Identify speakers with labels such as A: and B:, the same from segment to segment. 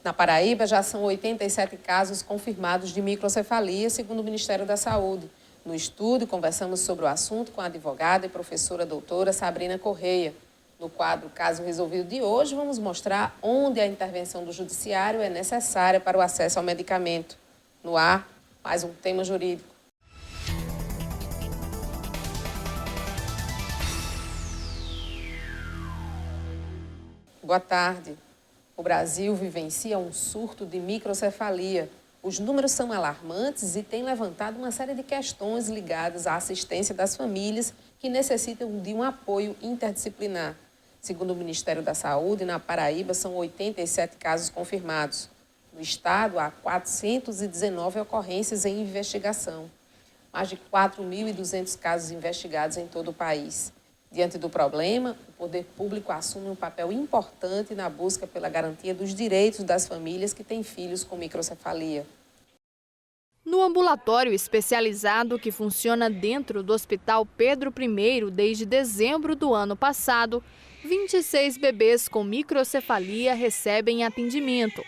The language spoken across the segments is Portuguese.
A: Na Paraíba, já são 87 casos confirmados de microcefalia, segundo o Ministério da Saúde. No estúdio, conversamos sobre o assunto com a advogada e professora doutora Sabrina Correia. No quadro Caso Resolvido de hoje, vamos mostrar onde a intervenção do judiciário é necessária para o acesso ao medicamento. No ar, mais um tema jurídico. Boa tarde. O Brasil vivencia um surto de microcefalia. Os números são alarmantes e têm levantado uma série de questões ligadas à assistência das famílias que necessitam de um apoio interdisciplinar. Segundo o Ministério da Saúde, na Paraíba são 87 casos confirmados. No estado, há 419 ocorrências em investigação. Mais de 4.200 casos investigados em todo o país. Diante do problema, o poder público assume um papel importante na busca pela garantia dos direitos das famílias que têm filhos com microcefalia.
B: No ambulatório especializado que funciona dentro do Hospital Pedro I desde dezembro do ano passado, 26 bebês com microcefalia recebem atendimento.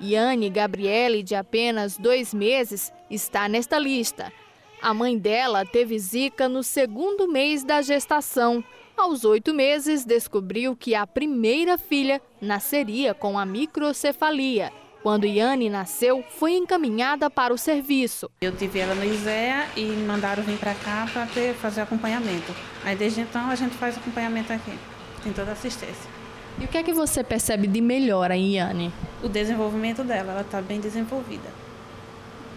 B: Yane Gabriele, de apenas 2 meses, está nesta lista. A mãe dela teve zika no 2º mês da gestação. Aos 8 meses, descobriu que a primeira filha nasceria com a microcefalia. Quando Yane nasceu, foi encaminhada para o serviço.
C: Eu tive ela no ISEA e me mandaram vir para cá para fazer acompanhamento. Aí desde então a gente faz acompanhamento aqui, tem toda a assistência.
B: E o que é que você percebe de melhora em Yane?
C: O desenvolvimento dela, ela está bem desenvolvida.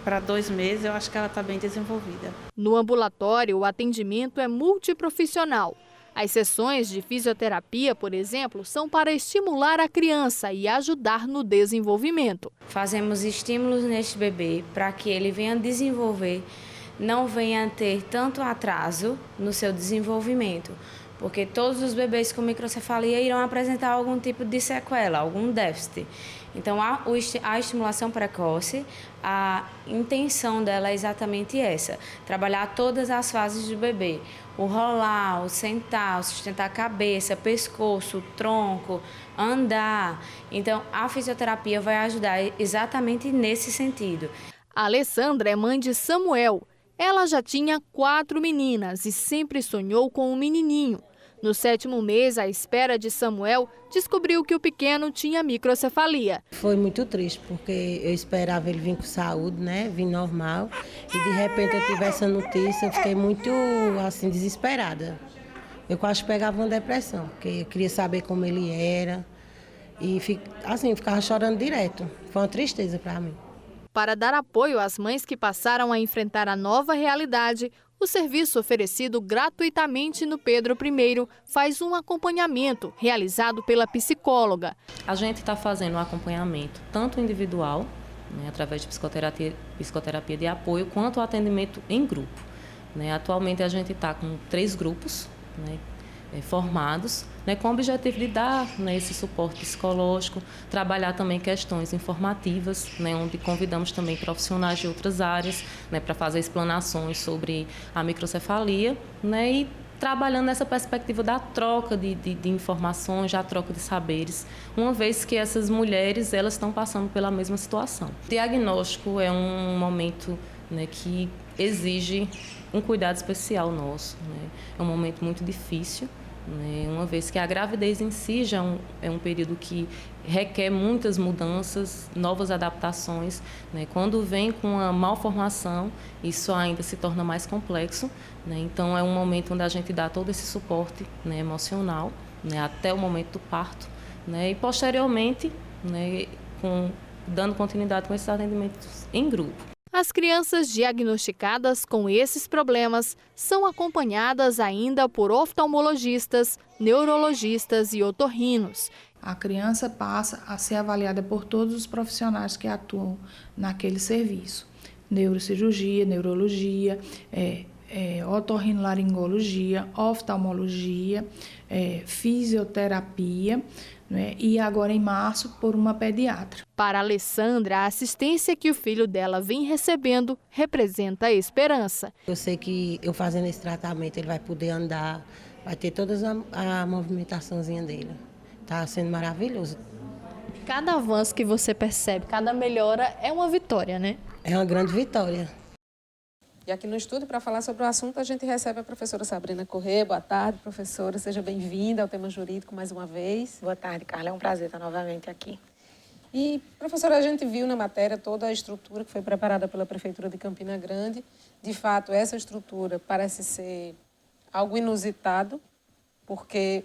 C: Para 2 meses, eu acho que ela está bem desenvolvida.
B: No ambulatório, o atendimento é multiprofissional. As sessões de fisioterapia, por exemplo, são para estimular a criança e ajudar no desenvolvimento.
D: Fazemos estímulos neste bebê para que ele venha desenvolver, não venha ter tanto atraso no seu desenvolvimento. Porque todos os bebês com microcefalia irão apresentar algum tipo de sequela, algum déficit. Então, a estimulação precoce, a intenção dela é exatamente essa, trabalhar todas as fases do bebê. O rolar, o sentar, o sustentar a cabeça, pescoço, tronco, andar. Então, a fisioterapia vai ajudar exatamente nesse sentido.
B: A Alessandra é mãe de Samuel. Ela já tinha 4 meninas e sempre sonhou com um menininho. No 7º mês, à espera de Samuel, descobriu que o pequeno tinha microcefalia.
E: Foi muito triste, porque eu esperava ele vir com saúde, né, vir normal. E de repente eu tive essa notícia, eu fiquei muito, assim, desesperada. Eu quase pegava uma depressão, porque eu queria saber como ele era. E, assim, ficava chorando direto. Foi uma tristeza para mim.
B: Para dar apoio às mães que passaram a enfrentar a nova realidade, o serviço oferecido gratuitamente no Pedro I faz um acompanhamento realizado pela psicóloga.
F: A gente está fazendo um acompanhamento tanto individual, né, através de psicoterapia de apoio, quanto o atendimento em grupo. Né. Atualmente a gente está com 3 grupos, né, formados, né, com o objetivo de dar, né, esse suporte psicológico, trabalhar também questões informativas, né, onde convidamos também profissionais de outras áreas, né, para fazer explanações sobre a microcefalia, né, e trabalhando nessa perspectiva da troca de informações, da troca de saberes, uma vez que essas mulheres elas estão passando pela mesma situação. O diagnóstico é um momento, né, que exige um cuidado especial nosso, né, é um momento muito difícil, né, uma vez que a gravidez em si já é um período que requer muitas mudanças, novas adaptações, né, quando vem com a malformação, isso ainda se torna mais complexo, né, então é um momento onde a gente dá todo esse suporte, né, emocional, né, até o momento do parto, né, e posteriormente, né, dando continuidade com esses atendimentos em grupo.
B: As crianças diagnosticadas com esses problemas são acompanhadas ainda por oftalmologistas, neurologistas e otorrinos.
G: A criança passa a ser avaliada por todos os profissionais que atuam naquele serviço. Neurocirurgia, neurologia, otorrinolaringologia, oftalmologia, fisioterapia, né? E agora em março por uma pediatra.
B: Para a Alessandra, a assistência que o filho dela vem recebendo representa a esperança.
E: Eu sei que eu fazendo esse tratamento ele vai poder andar, vai ter toda a movimentaçãozinha dele. Está sendo maravilhoso.
B: Cada avanço que você percebe, cada melhora é uma vitória, né?
E: É uma grande vitória.
A: E aqui no estúdio, para falar sobre o assunto, a gente recebe a professora Sabrina Corrêa. Boa tarde, professora. Seja bem-vinda ao Tema Jurídico mais uma vez.
H: Boa tarde, Carla. É um prazer estar novamente aqui.
A: E, professora, a gente viu na matéria toda a estrutura que foi preparada pela Prefeitura de Campina Grande. De fato, essa estrutura parece ser algo inusitado, porque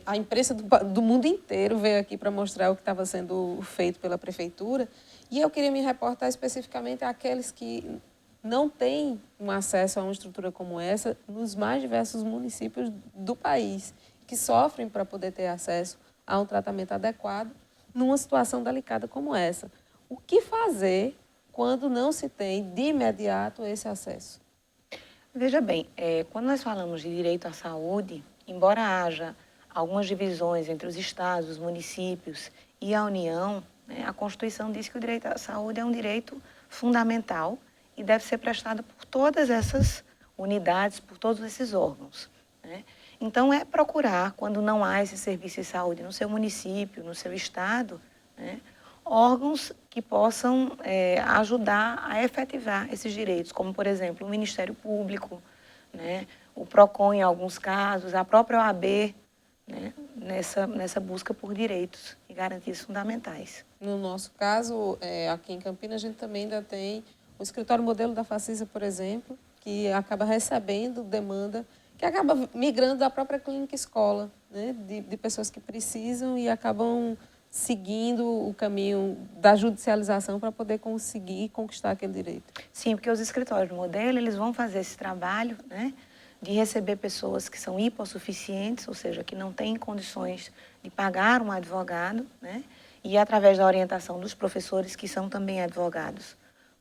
A: a imprensa do mundo inteiro veio aqui para mostrar o que estava sendo feito pela Prefeitura. E eu queria me reportar especificamente àqueles que não têm um acesso a uma estrutura como essa nos mais diversos municípios do país, que sofrem para poder ter acesso a um tratamento adequado numa situação delicada como essa. O que fazer quando não se tem de imediato esse acesso?
H: Veja bem, quando nós falamos de direito à saúde, embora haja algumas divisões entre os estados, os municípios e a União, né, a Constituição diz que o direito à saúde é um direito fundamental e deve ser prestado por todas essas unidades, por todos esses órgãos, né? Então, é procurar, quando não há esse serviço de saúde no seu município, no seu estado, né, órgãos que possam ajudar a efetivar esses direitos, como, por exemplo, o Ministério Público, né, o PROCON, em alguns casos, a própria OAB, né, nessa busca por direitos e garantias fundamentais.
A: No nosso caso, aqui em Campinas, a gente também ainda tem o escritório modelo da Facisa, por exemplo, que acaba recebendo demanda, que acaba migrando da própria clínica escola, né, de pessoas que precisam e acabam seguindo o caminho da judicialização para poder conseguir conquistar aquele direito.
H: Sim, porque os escritórios modelo, eles vão fazer esse trabalho, né, de receber pessoas que são hipossuficientes, ou seja, que não têm condições de pagar um advogado, né, e através da orientação dos professores, que são também advogados,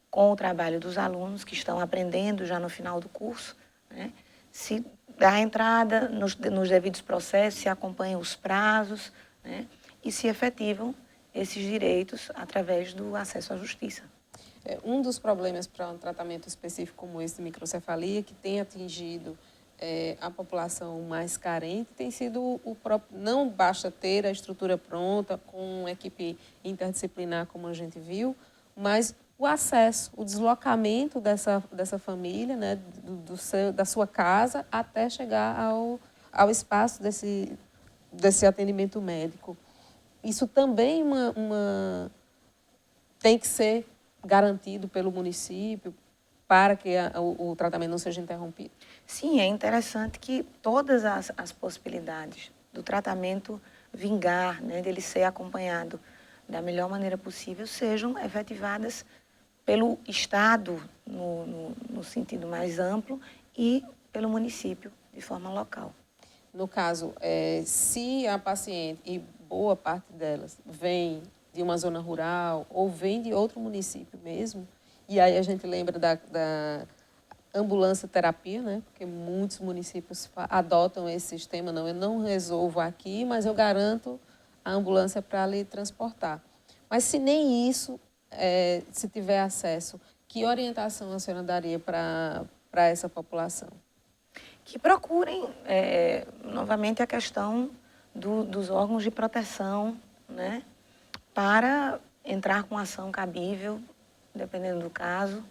H: com o trabalho dos alunos que estão aprendendo já no final do curso, né, se dá a entrada nos devidos processos, se acompanham os prazos, né, e se efetivam esses direitos através do acesso à justiça.
A: Um dos problemas para um tratamento específico como esse de microcefalia, que tem atingido a população mais carente, tem sido o próprio. Não basta ter a estrutura pronta, com uma equipe interdisciplinar, como a gente viu, mas o acesso, o deslocamento dessa família, né, da sua casa, até chegar ao espaço desse atendimento médico. Isso também tem que ser garantido pelo município para que o tratamento não seja interrompido.
H: Sim, é interessante que todas as possibilidades do tratamento vingar, né, dele ser acompanhado da melhor maneira possível, sejam efetivadas pelo Estado, no sentido mais amplo, e pelo município, de forma local.
A: No caso, se a paciente, e boa parte delas, vem de uma zona rural ou vem de outro município mesmo, e aí a gente lembra da ambulância terapia, né? Porque muitos municípios adotam esse sistema, não, eu não resolvo aqui, mas eu garanto a ambulância para lhe transportar. Mas se nem isso, se tiver acesso, que orientação a senhora daria para essa população?
H: Que procurem, novamente, a questão dos órgãos de proteção, né, para entrar com ação cabível, dependendo do caso,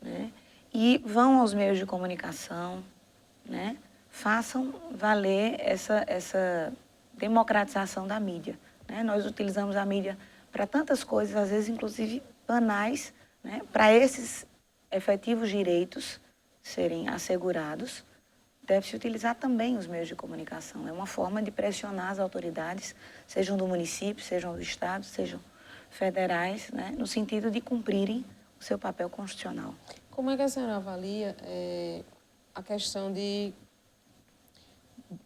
H: né, e vão aos meios de comunicação, né, façam valer essa democratização da mídia, né? Nós utilizamos a mídia para tantas coisas, às vezes, inclusive, banais, né, para esses efetivos direitos serem assegurados. Deve-se utilizar também os meios de comunicação. É uma forma de pressionar as autoridades, sejam do município, sejam do estado, sejam federais, né, no sentido de cumprirem o seu papel constitucional.
A: Como é que a senhora avalia a questão de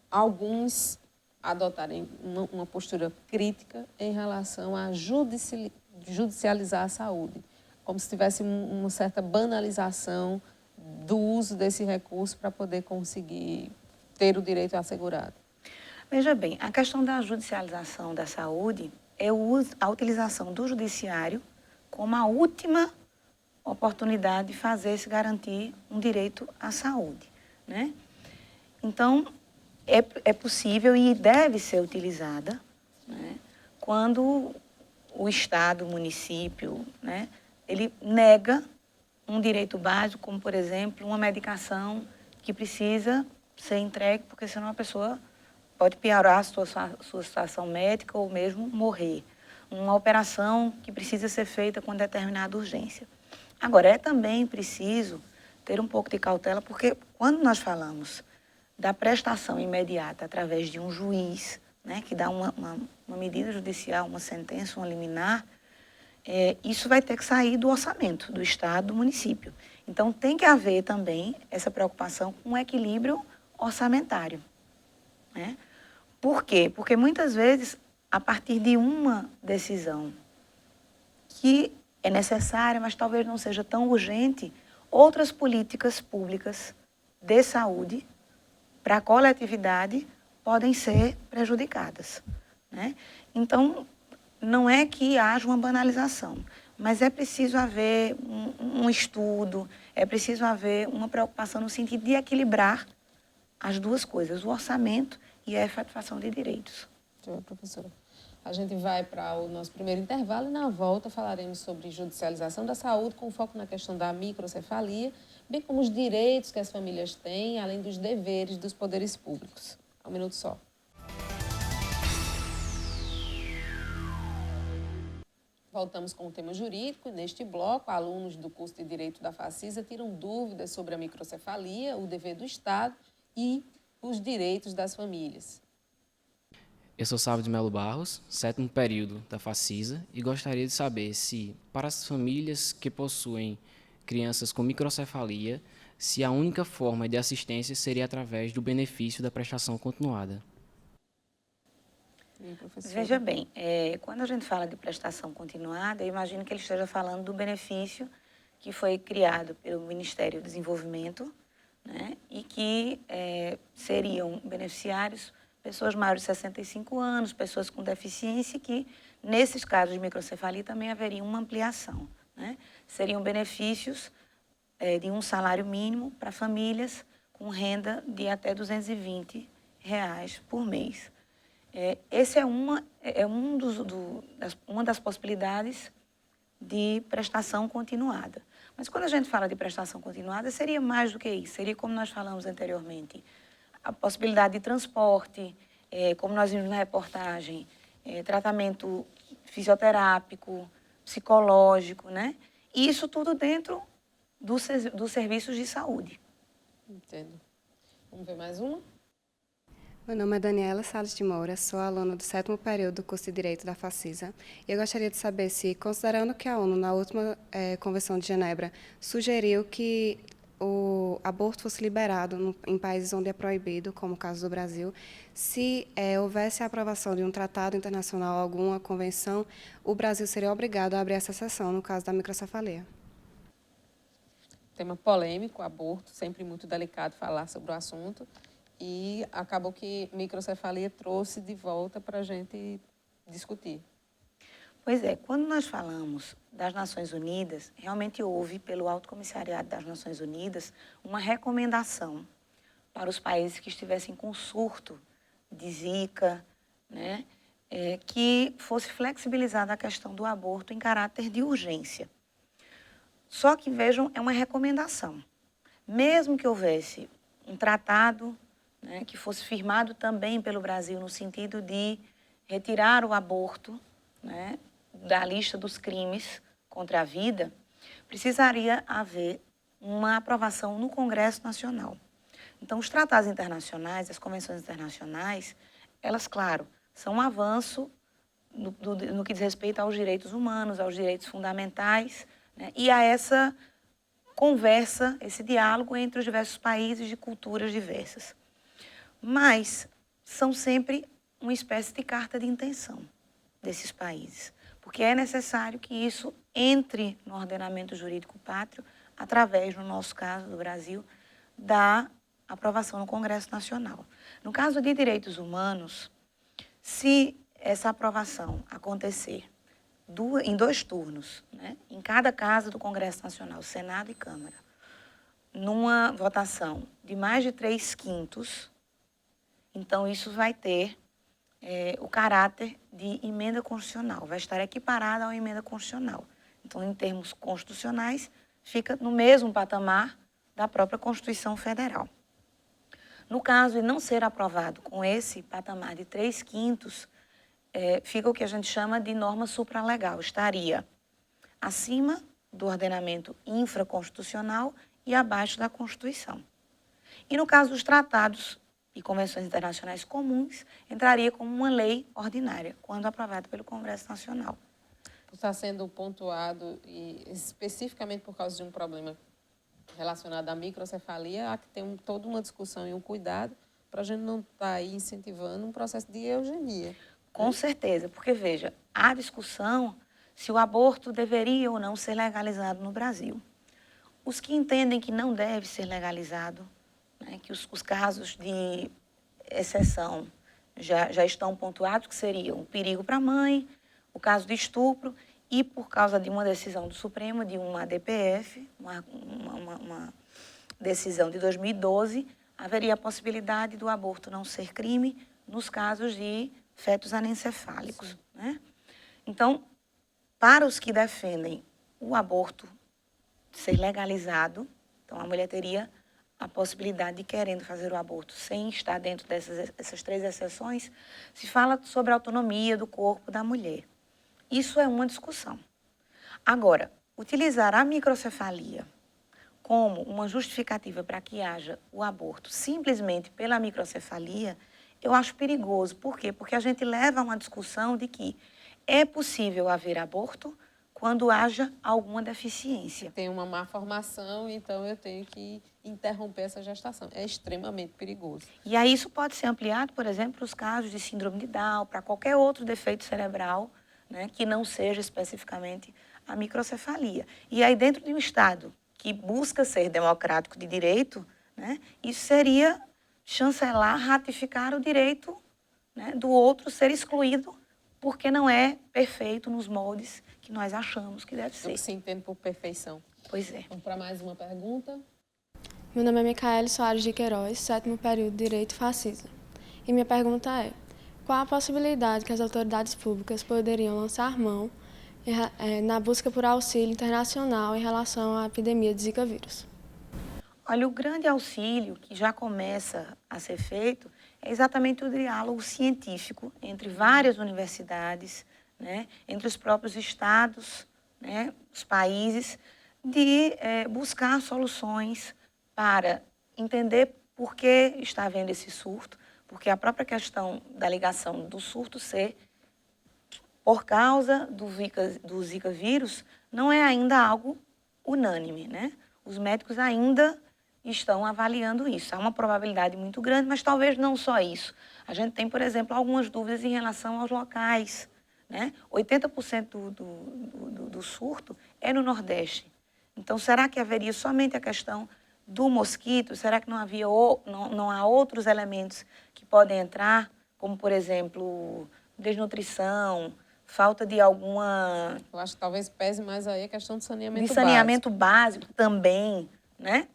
A: alguns adotarem uma postura crítica em relação a judicializar a saúde? Como se tivesse uma certa banalização do uso desse recurso para poder conseguir ter o direito assegurado?
H: Veja bem, a questão da judicialização da saúde é a utilização do judiciário como a última oportunidade de fazer-se garantir um direito à saúde, né? Então, é possível e deve ser utilizada, né, quando o Estado, o município, né, ele nega um direito básico, como, por exemplo, uma medicação que precisa ser entregue, porque senão a pessoa pode piorar a sua situação médica ou mesmo morrer. Uma operação que precisa ser feita com determinada urgência. Agora, é também preciso ter um pouco de cautela, porque quando nós falamos da prestação imediata através de um juiz, né, que dá uma medida judicial, uma sentença, uma liminar, isso vai ter que sair do orçamento do Estado, do município. Então, tem que haver também essa preocupação com o equilíbrio orçamentário, né? Por quê? Porque muitas vezes, a partir de uma decisão que é necessária, mas talvez não seja tão urgente, outras políticas públicas de saúde para a coletividade podem ser prejudicadas, né? Então, não é que haja uma banalização, mas é preciso haver um estudo, é preciso haver uma preocupação no sentido de equilibrar as duas coisas, o orçamento e a efetivação de direitos.
A: Professora, a gente vai para o nosso primeiro intervalo e na volta falaremos sobre judicialização da saúde com foco na questão da microcefalia, bem como os direitos que as famílias têm, além dos deveres dos poderes públicos. Um minuto só. Voltamos com o tema jurídico. Neste bloco, alunos do curso de Direito da Facisa tiram dúvidas sobre a microcefalia, o dever do Estado e os direitos das famílias.
I: Eu sou Sávio de Melo Barros, 7º período da Facisa, e gostaria de saber se, para as famílias que possuem crianças com microcefalia, se a única forma de assistência seria através do benefício da prestação continuada.
H: Veja bem, quando a gente fala de prestação continuada, eu imagino que ele esteja falando do benefício que foi criado pelo Ministério do Desenvolvimento, né, e que seriam beneficiários pessoas maiores de 65 anos, pessoas com deficiência, que nesses casos de microcefalia também haveria uma ampliação, né? Seriam benefícios de um salário mínimo para famílias com renda de até R$220 por mês. Esse é uma das possibilidades de prestação continuada. Mas quando a gente fala de prestação continuada, seria mais do que isso. Seria, como nós falamos anteriormente, a possibilidade de transporte, como nós vimos na reportagem, tratamento fisioterápico, psicológico, né? E isso tudo dentro dos serviços de saúde.
A: Entendo. Vamos ver mais uma?
J: Meu nome é Daniela Salles de Moura, sou aluna do 7º período do curso de Direito da Facisa. E eu gostaria de saber se, considerando que a ONU, na última Convenção de Genebra, sugeriu que o aborto fosse liberado em países onde é proibido, como o caso do Brasil, se houvesse a aprovação de um tratado internacional, alguma convenção, o Brasil seria obrigado a abrir essa exceção no caso da microcefalia.
A: Tema polêmico, aborto, sempre muito delicado falar sobre o assunto. E acabou que microcefalia trouxe de volta para a gente discutir.
H: Pois é, quando nós falamos das Nações Unidas, realmente houve, pelo Alto Comissariado das Nações Unidas, uma recomendação para os países que estivessem com surto de Zika, né, que fosse flexibilizada a questão do aborto em caráter de urgência. Só que, vejam, é uma recomendação. Mesmo que houvesse um tratado, né, que fosse firmado também pelo Brasil no sentido de retirar o aborto, né, da lista dos crimes contra a vida, precisaria haver uma aprovação no Congresso Nacional. Então, os tratados internacionais, as convenções internacionais, elas, claro, são um avanço no que diz respeito aos direitos humanos, aos direitos fundamentais, né, e a essa conversa, esse diálogo entre os diversos países de culturas diversas. Mas são sempre uma espécie de carta de intenção desses países, porque é necessário que isso entre no ordenamento jurídico pátrio através, no nosso caso do Brasil, da aprovação no Congresso Nacional. No caso de direitos humanos, se essa aprovação acontecer em 2 turnos, né, em cada casa do Congresso Nacional, Senado e Câmara, numa votação de mais de 3/5, então isso vai ter o caráter de emenda constitucional, vai estar equiparada à emenda constitucional. Então, em termos constitucionais, fica no mesmo patamar da própria Constituição Federal. No caso de não ser aprovado com esse patamar de 3/5, fica o que a gente chama de norma supralegal, estaria acima do ordenamento infraconstitucional e abaixo da Constituição. E no caso dos tratados e convenções internacionais comuns, entraria como uma lei ordinária, quando aprovada pelo Congresso Nacional.
A: Está sendo pontuado, e especificamente por causa de um problema relacionado à microcefalia, há que ter toda uma discussão e um cuidado para a gente não estar aí incentivando um processo de eugenia.
H: Com certeza, porque, veja, há discussão se o aborto deveria ou não ser legalizado no Brasil. Os que entendem que não deve ser legalizado, né, que os casos de exceção já estão pontuados, que seriam o perigo para a mãe, o caso de estupro, e por causa de uma decisão do Supremo, de uma DPF, uma decisão de 2012, haveria a possibilidade do aborto não ser crime nos casos de fetos anencefálicos, né? Então, para os que defendem o aborto ser legalizado, então a mulher teria a possibilidade de, querendo fazer o aborto sem estar dentro dessas 3 exceções, se fala sobre a autonomia do corpo da mulher. Isso é uma discussão. Agora, utilizar a microcefalia como uma justificativa para que haja o aborto simplesmente pela microcefalia, eu acho perigoso. Por quê? Porque a gente leva a uma discussão de que é possível haver aborto quando haja alguma deficiência.
A: Tem uma má formação, então eu tenho que interromper essa gestação. É extremamente perigoso.
H: E aí isso pode ser ampliado, por exemplo, para os casos de síndrome de Down, para qualquer outro defeito cerebral, né, que não seja especificamente a microcefalia. E aí, dentro de um Estado que busca ser democrático de direito, né, isso seria chancelar, ratificar o direito, né, do outro ser excluído porque não é perfeito nos moldes que nós achamos que deve ser.
A: O que se entende por perfeição.
H: Pois é.
A: Vamos para mais uma pergunta.
K: Meu nome é Micaele Soares de Queiroz, 7º período de Direito Fascisa. E minha pergunta é: qual a possibilidade que as autoridades públicas poderiam lançar mão na busca por auxílio internacional em relação à epidemia de Zika vírus?
H: Olha, o grande auxílio que já começa a ser feito é exatamente o diálogo científico entre várias universidades, né, entre os próprios estados, né, os países, de buscar soluções para entender por que está havendo esse surto, porque a própria questão da ligação do surto ser por causa do Zika vírus não é ainda algo unânime, né? Os médicos ainda estão avaliando isso. Há uma probabilidade muito grande, mas talvez não só isso. A gente tem, por exemplo, algumas dúvidas em relação aos locais, né? 80% do surto é no Nordeste. Então, será que haveria somente a questão do mosquito? Será que não há outros elementos que podem entrar, como, por exemplo, desnutrição, falta de alguma...
A: Eu acho que talvez pese mais aí a questão do saneamento
H: básico. De saneamento básico também, né?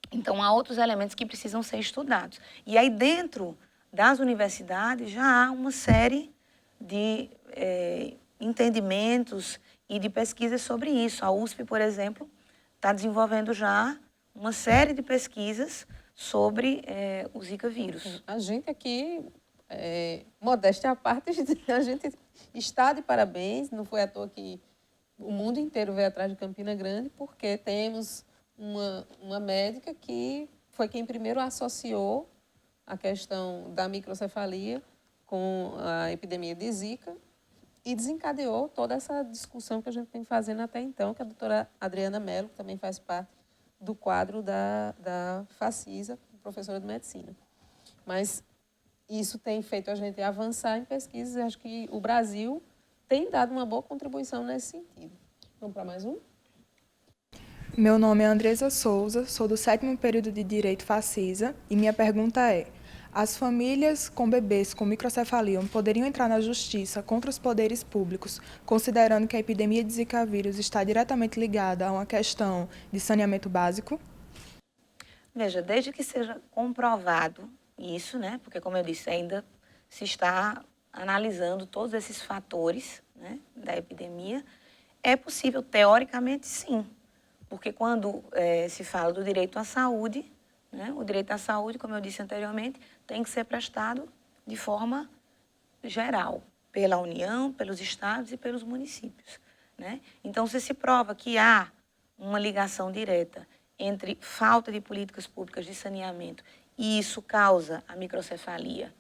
H: Então, há outros elementos que precisam ser estudados. E aí, dentro das universidades, já há uma série de entendimentos e de pesquisas sobre isso. A USP, por exemplo, está desenvolvendo já uma série de pesquisas sobre o Zika vírus.
A: A gente aqui, modéstia à parte, a gente está de parabéns. Não foi à toa que o mundo inteiro veio atrás de Campina Grande, porque temos uma médica que foi quem primeiro associou a questão da microcefalia com a epidemia de Zika e desencadeou toda essa discussão que a gente vem fazendo até então, que a doutora Adriana Mello, que também faz parte do quadro da Fascisa, professora de medicina. Mas isso tem feito a gente avançar em pesquisas e acho que o Brasil tem dado uma boa contribuição nesse sentido. Vamos para mais um?
L: Meu nome é Andresa Souza, sou do 7º período de Direito Fascisa e minha pergunta é: as famílias com bebês com microcefalia poderiam entrar na justiça contra os poderes públicos, considerando que a epidemia de Zika vírus está diretamente ligada a uma questão de saneamento básico?
H: Veja, desde que seja comprovado isso, né? Porque, como eu disse, ainda se está analisando todos esses fatores, né, da epidemia, é possível, teoricamente, sim. Porque quando se fala do direito à saúde, né, o direito à saúde, como eu disse anteriormente, tem que ser prestado de forma geral, pela União, pelos estados e pelos municípios, né? Então, se prova que há uma ligação direta entre falta de políticas públicas de saneamento e isso causa a microcefalia,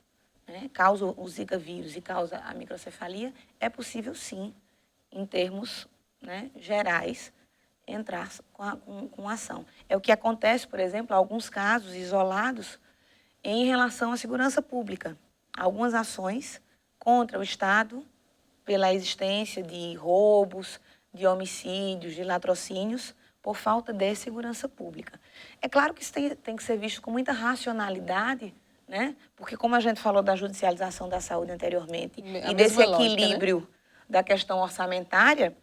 H: né, causa o Zika vírus e causa a microcefalia, é possível sim, em termos, né, gerais, entrar com ação. É o que acontece, por exemplo, alguns casos isolados em relação à segurança pública. Algumas ações contra o Estado pela existência de roubos, de homicídios, de latrocínios, por falta de segurança pública. É claro que isso tem que ser visto com muita racionalidade, né? Porque como a gente falou da judicialização da saúde anteriormente e desse equilíbrio, né, da questão orçamentária,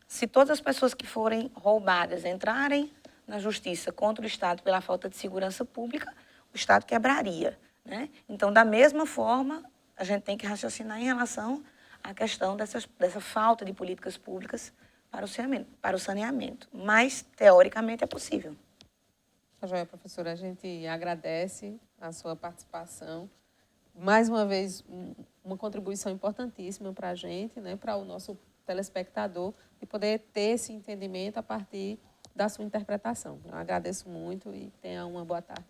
H: se todas as pessoas que forem roubadas entrarem na justiça contra o Estado pela falta de segurança pública, o Estado quebraria, né? Então, da mesma forma, a gente tem que raciocinar em relação à questão dessa falta de políticas públicas para o saneamento. Mas, teoricamente, é possível.
A: Joia, professora, a gente agradece a sua participação. Mais uma vez, uma contribuição importantíssima para a gente, né, para o nosso telespectador, e poder ter esse entendimento a partir da sua interpretação. Eu agradeço muito e tenha uma boa tarde.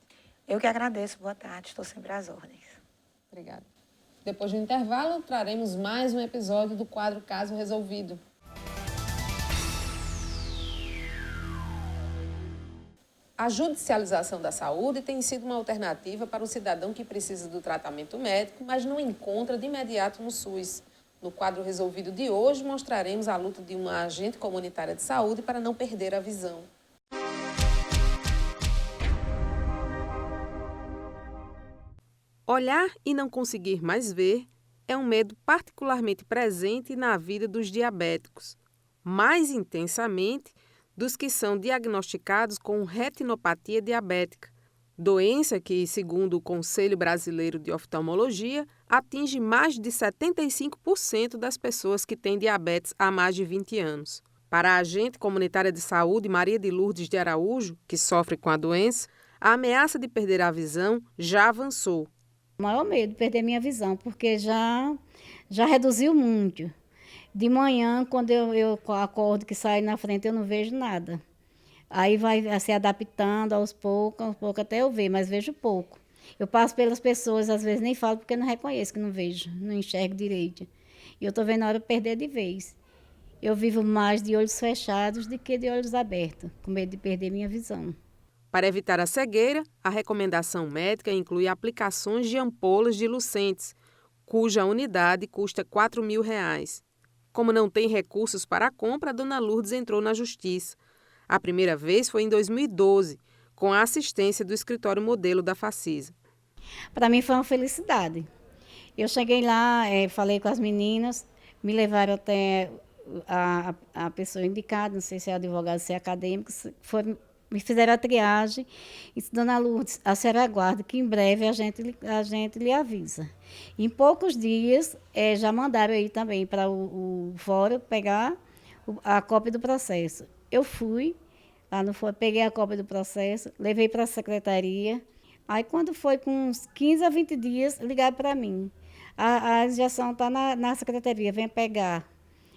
H: Eu que agradeço. Boa tarde. Estou sempre às ordens.
A: Obrigada. Depois do intervalo, traremos mais um episódio do quadro Caso Resolvido. A judicialização da saúde tem sido uma alternativa para o cidadão que precisa do tratamento médico, mas não encontra de imediato no SUS. No quadro Resolvido de hoje, mostraremos a luta de uma agente comunitária de saúde para não perder a visão.
M: Olhar e não conseguir mais ver é um medo particularmente presente na vida dos diabéticos, mais intensamente dos que são diagnosticados com retinopatia diabética, doença que, segundo o Conselho Brasileiro de Oftalmologia, atinge mais de 75% das pessoas que têm diabetes há mais de 20 anos. Para a agente comunitária de saúde Maria de Lourdes de Araújo, que sofre com a doença, a ameaça de perder a visão já avançou.
N: O maior medo de perder minha visão, porque já reduziu muito. De manhã, quando eu acordo que saio na frente, eu não vejo nada. Aí vai se adaptando aos poucos até eu ver, mas vejo pouco. Eu passo pelas pessoas, às vezes nem falo porque não reconheço, que não vejo, não enxergo direito. E eu estou vendo a hora de perder de vez. Eu vivo mais de olhos fechados do que de olhos abertos, com medo de perder minha visão.
M: Para evitar a cegueira, a recomendação médica inclui aplicações de ampolas de Lucentes, cuja unidade custa R$ 4.000. Como não tem recursos para a compra, a dona Lourdes entrou na justiça. A primeira vez foi em 2012, com a assistência do escritório modelo da Facisa.
N: Para mim foi uma felicidade. Eu cheguei lá, falei com as meninas, me levaram até a pessoa indicada, não sei se é advogado, se é acadêmico, me fizeram a triagem e disse, dona Lourdes, a senhora aguarda que em breve a gente lhe avisa. Em poucos dias, já mandaram aí também para o fórum pegar a cópia do processo. Eu fui lá no fórum, peguei a cópia do processo, levei para a secretaria. Aí, quando foi com uns 15 a 20 dias, ligaram para mim. A injeção está na secretaria, vem pegar.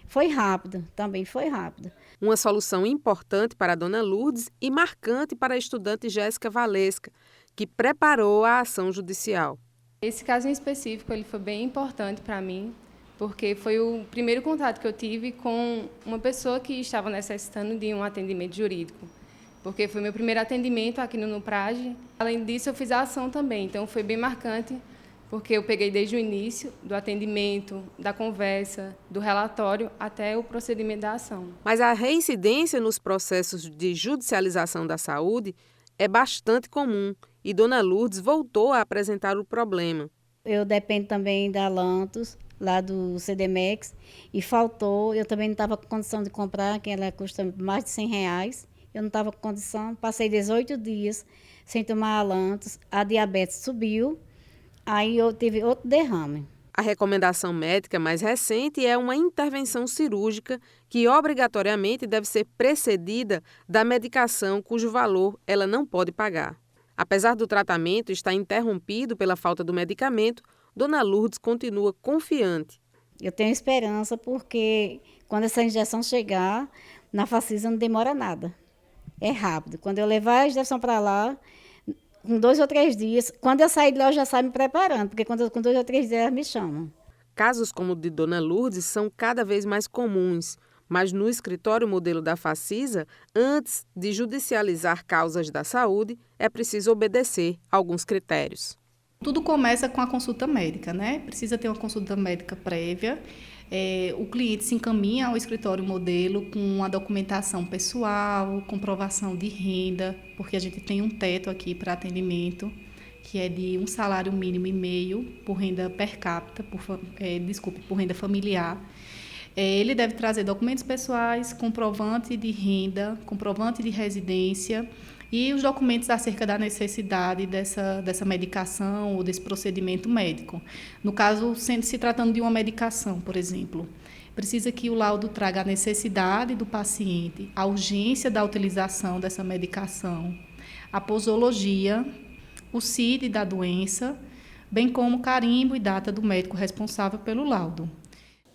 N: Foi rápido, também foi rápido.
M: Uma solução importante para a dona Lourdes e marcante para a estudante Jéssica Valesca, que preparou a ação judicial.
O: Esse caso em específico ele foi bem importante para mim, porque foi o primeiro contato que eu tive com uma pessoa que estava necessitando de um atendimento jurídico, porque foi meu primeiro atendimento aqui no NUPRAGE. Além disso, eu fiz a ação também, então foi bem marcante, porque eu peguei desde o início do atendimento, da conversa, do relatório, até o procedimento da ação.
M: Mas a reincidência nos processos de judicialização da saúde é bastante comum e dona Lourdes voltou a apresentar o problema.
N: Eu dependo também da Lantos, lá do CDMEX, e faltou, eu também não estava com condição de comprar, que ela custa mais de R$100, eu não estava com condição, passei 18 dias sem tomar a Lantos, a diabetes subiu, aí eu tive outro derrame.
M: A recomendação médica mais recente é uma intervenção cirúrgica que obrigatoriamente deve ser precedida da medicação cujo valor ela não pode pagar. Apesar do tratamento estar interrompido pela falta do medicamento, Dona Lourdes continua confiante.
N: Eu tenho esperança porque quando essa injeção chegar, na Facisa não demora nada. É rápido. Quando eu levar a injeção para lá, com 2 ou 3 dias, quando eu sair de lá eu já saio me preparando, porque com 2 ou 3 dias elas me chamam.
M: Casos como o de Dona Lourdes são cada vez mais comuns, mas no escritório modelo da Facisa, antes de judicializar causas da saúde, é preciso obedecer a alguns critérios.
P: Tudo começa com a consulta médica, né? Precisa ter uma consulta médica prévia. O cliente se encaminha ao escritório modelo com a documentação pessoal, comprovação de renda, porque a gente tem um teto aqui para atendimento, que é de um salário mínimo e meio por renda per capita, por renda familiar. Ele deve trazer documentos pessoais, comprovante de renda, comprovante de residência e os documentos acerca da necessidade dessa medicação ou desse procedimento médico. No caso, se tratando de uma medicação, por exemplo, precisa que o laudo traga a necessidade do paciente, a urgência da utilização dessa medicação, a posologia, o CID da doença, bem como o carimbo e data do médico responsável pelo laudo.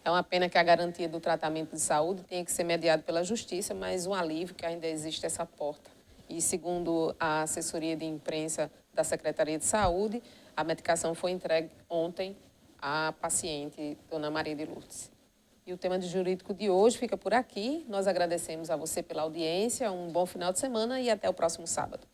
A: É uma pena que a garantia do tratamento de saúde tenha que ser mediado pela Justiça, mas um alívio que ainda existe essa porta. E, segundo a assessoria de imprensa da Secretaria de Saúde, a medicação foi entregue ontem à paciente, Dona Maria de Lourdes. E o tema de jurídico de hoje fica por aqui. Nós agradecemos a você pela audiência, um bom final de semana e até o próximo sábado.